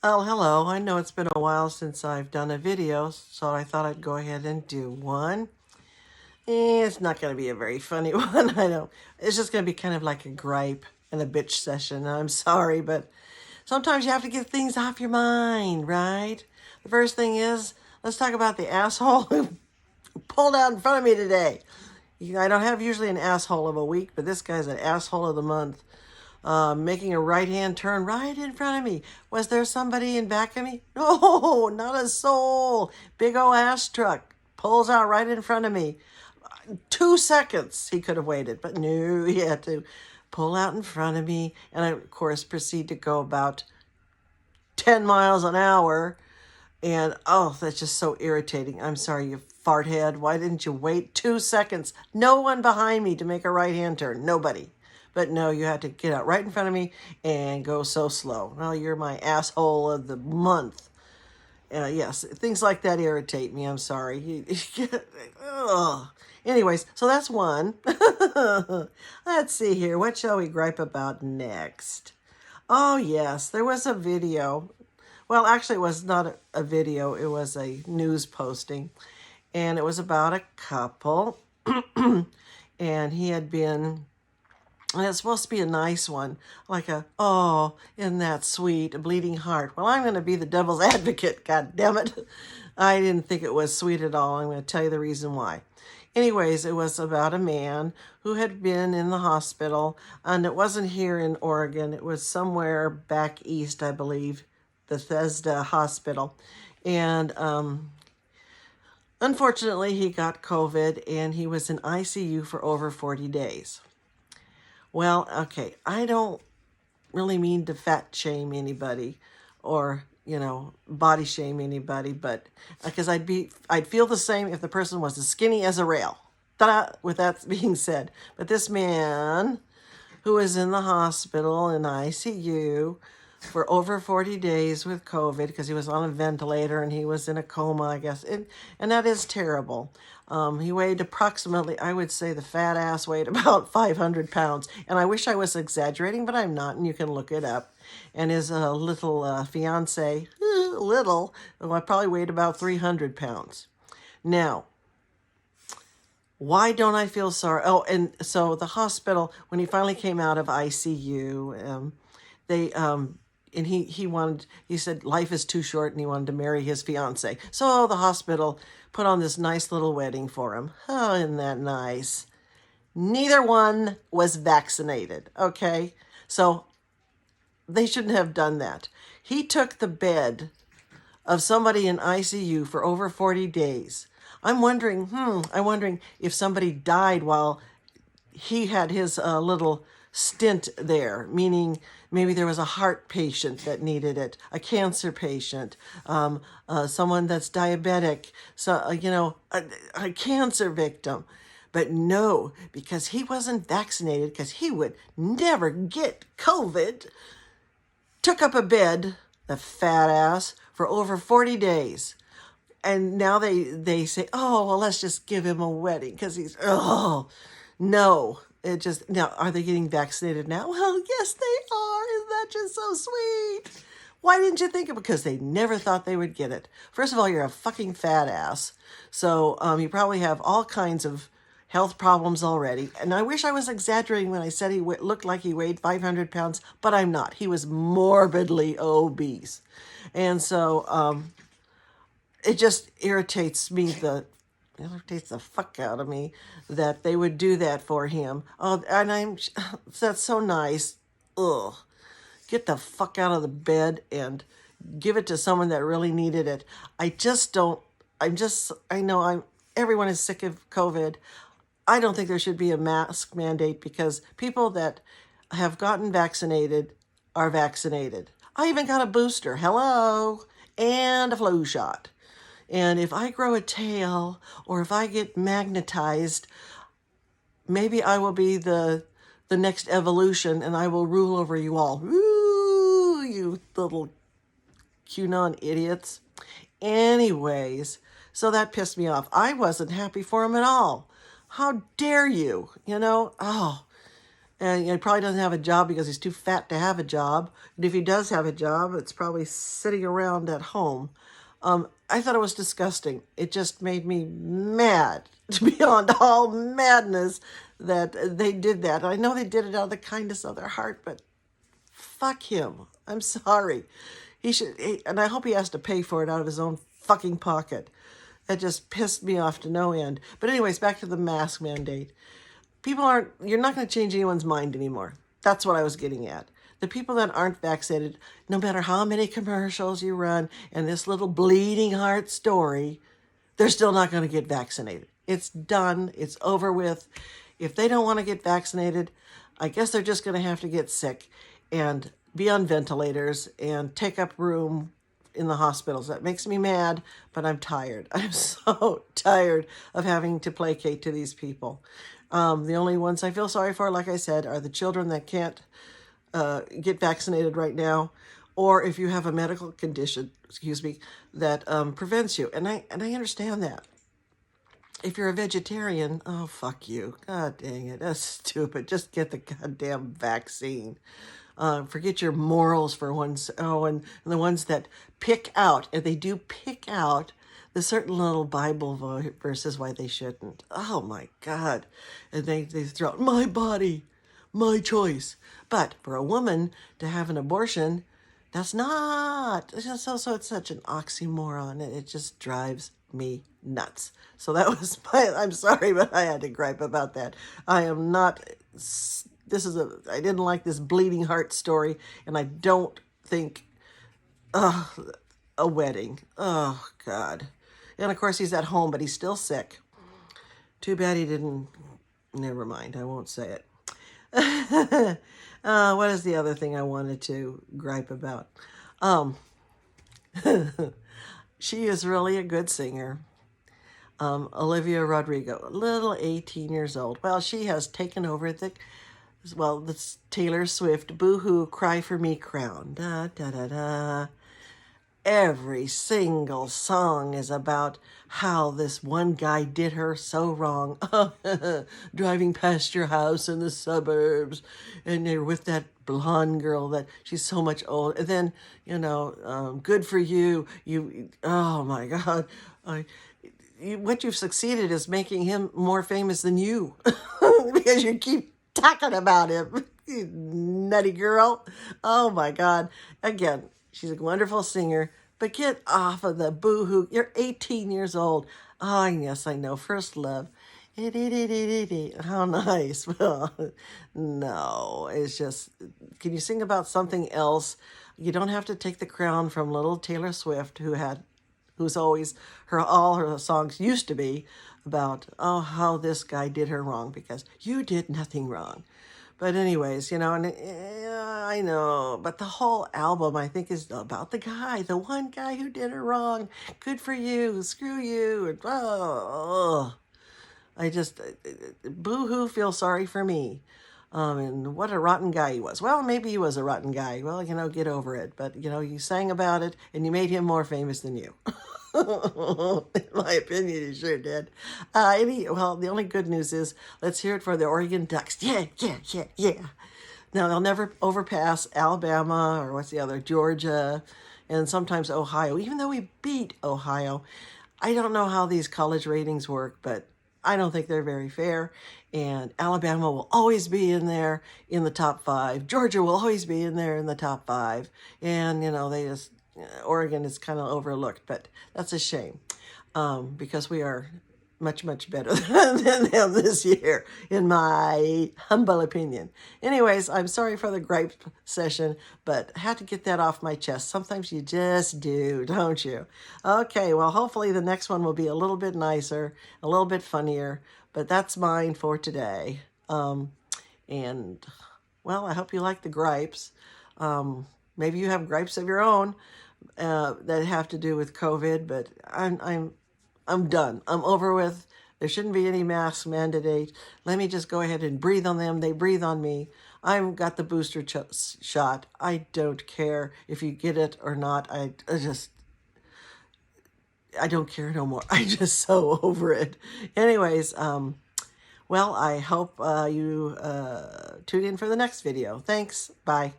Oh, hello. I know it's been a while since I've done a video, so I thought I'd go ahead and do one. It's not going to be a very funny one, I know. It's just going to be kind of like a gripe and a bitch session. I'm sorry, but sometimes you have to get things off your mind, right? The first thing is, let's talk about the asshole who pulled out in front of me today. I don't have usually an asshole of a week, but this guy's an asshole of the month. Making a right-hand turn right in front of me. Was there somebody in back of me? No, not a soul. Big old ass truck pulls out right in front of me. 2 seconds he could have waited, but no, he had to pull out in front of me. And I, of course, proceed to go about 10 miles an hour. And oh, that's just so irritating. I'm sorry, you fart head. Why didn't you wait 2 seconds? No one behind me to make a right-hand turn. Nobody. But no, you had to get out right in front of me and go so slow. Well, you're my asshole of the month. Yes, things like that irritate me. I'm sorry. Ugh. Anyways, so that's one. Let's see here. What shall we gripe about next? Oh, yes, there was a video. Well, actually, it was not a video. It was a news posting. And it was about a couple. And he had been... And it's supposed to be a nice one, like oh, isn't that sweet, a bleeding heart. Well, I'm going to be the devil's advocate, god damn it. I didn't think it was sweet at all. I'm going to tell you the reason why. Anyways, it was about a man who had been in the hospital, and it wasn't here in Oregon. It was somewhere back east, I believe, Bethesda Hospital. And unfortunately, he got COVID, and he was in ICU for over 40 days. Well, okay, I don't really mean to fat shame anybody or, body shame anybody, but because I'd feel the same if the person was as skinny as a rail. Ta-da, with that being said. But this man who was in the hospital in ICU for over 40 days with COVID because he was on a ventilator and he was in a coma, I guess. And that is terrible. He weighed approximately, I would say the fat ass weighed about 500 pounds. And I wish I was exaggerating, but I'm not, and you can look it up. And his little fiance, little, well, probably weighed about 300 pounds. Now, why don't I feel sorry? Oh, and so the hospital, when he finally came out of ICU, they and he said life is too short and he wanted to marry his fiance. So the hospital put on this nice little wedding for him. Oh, isn't that nice? Neither one was vaccinated, okay? So they shouldn't have done that. He took the bed of somebody in ICU for over 40 days. I'm wondering if somebody died while he had his little stint there, meaning maybe there was a heart patient that needed it, a cancer patient, someone that's diabetic, so a cancer victim. But no, because he wasn't vaccinated, because he would never get COVID, took up a bed, the fat ass, for over 40 days. And now they say, oh, well, let's just give him a wedding because he's, oh, no. It just, now, are they getting vaccinated now? Well, yes, they are. Isn't that just so sweet? Why didn't you think of it? Because they never thought they would get it. First of all, you're a fucking fat ass. So you probably have all kinds of health problems already. And I wish I was exaggerating when I said he looked like he weighed 500 pounds, but I'm not. He was morbidly obese. And so it just irritates the fuck out of me that they would do that for him. Oh, and that's so nice. Ugh. Get the fuck out of the bed and give it to someone that really needed it. Everyone is sick of COVID. I don't think there should be a mask mandate because people that have gotten vaccinated are vaccinated. I even got a booster. Hello. And a flu shot. And if I grow a tail or if I get magnetized, maybe I will be the next evolution and I will rule over you all. Ooh, you little QAnon idiots. Anyways, so that pissed me off. I wasn't happy for him at all. How dare you? Oh, And he probably doesn't have a job because he's too fat to have a job. And if he does have a job, it's probably sitting around at home. I thought it was disgusting. It just made me mad, beyond all madness, that they did that. I know they did it out of the kindness of their heart, but fuck him. I'm sorry. And I hope he has to pay for it out of his own fucking pocket. That just pissed me off to no end. But anyways, back to the mask mandate. You're not going to change anyone's mind anymore. That's what I was getting at. The people that aren't vaccinated, no matter how many commercials you run and this little bleeding heart story, they're still not going to get vaccinated. It's done. It's over with. If they don't want to get vaccinated, I guess they're just going to have to get sick and be on ventilators and take up room in the hospitals. That makes me mad, but I'm tired. I'm so tired of having to placate to these people. The only ones I feel sorry for, like I said, are the children that can't get vaccinated right now, or if you have a medical condition, that prevents you. And I understand that. If you're a vegetarian, oh, fuck you. God dang it. That's stupid. Just get the goddamn vaccine. Forget your morals for once. Oh, and the ones that pick out, and they do pick out the certain little Bible verses why they shouldn't. Oh, my God. And they throw out, my body, my choice. But for a woman to have an abortion, that's not. So it's such an oxymoron. It just drives me nuts. So that was I'm sorry, but I had to gripe about that. I am not, I didn't like this bleeding heart story, and I don't think, a wedding. Oh, God. And of course he's at home, but he's still sick. Too bad he didn't, never mind, I won't say it. What is the other thing I wanted to gripe about? She is really a good singer. Olivia Rodrigo, little 18 years old. Well, she has taken over the Taylor Swift boohoo cry for me crown. Da, da, da, da. Every single song is about how this one guy did her so wrong. Driving past your house in the suburbs, and you're with that blonde girl that she's so much older. And then, good for you. Oh my God. What you've succeeded is making him more famous than you because you keep talking about him. You nutty girl. Oh my God. Again, she's a wonderful singer, but get off of the boohoo. You're 18 years old. Oh, yes, I know. First love. How nice. Well, no, it's just, can you sing about something else? You don't have to take the crown from little Taylor Swift, who's always, all her songs used to be about, oh, how this guy did her wrong, because you did nothing wrong. But anyways, and I know, but the whole album, I think, is about the one guy who did her wrong. Good for you, screw you, and I just, boo-hoo, feel sorry for me. And what a rotten guy he was. Well, maybe he was a rotten guy. Well, get over it. But, you sang about it, and you made him more famous than you. In my opinion, he sure did. The only good news is, let's hear it for the Oregon Ducks. Yeah, yeah, yeah, yeah. Now, they'll never overpass Alabama, or what's the other, Georgia, and sometimes Ohio. Even though we beat Ohio, I don't know how these college ratings work, but I don't think they're very fair. And Alabama will always be in there in the top 5. Georgia will always be in there in the top 5. And, Oregon is kind of overlooked, but that's a shame, because we are much, much better than them this year, in my humble opinion. Anyways, I'm sorry for the gripe session, but I had to get that off my chest. Sometimes you just do, don't you? Okay, well, hopefully the next one will be a little bit nicer, a little bit funnier, but that's mine for today. And, well, I hope you like the gripes. Maybe you have gripes of your own that have to do with COVID, but I'm done. I'm over with. There shouldn't be any mask mandate. Let me just go ahead and breathe on them. They breathe on me. I've got the booster shot. I don't care if you get it or not. I don't care no more. I'm just so over it. Anyways, Well, I hope you tune in for the next video. Thanks. Bye.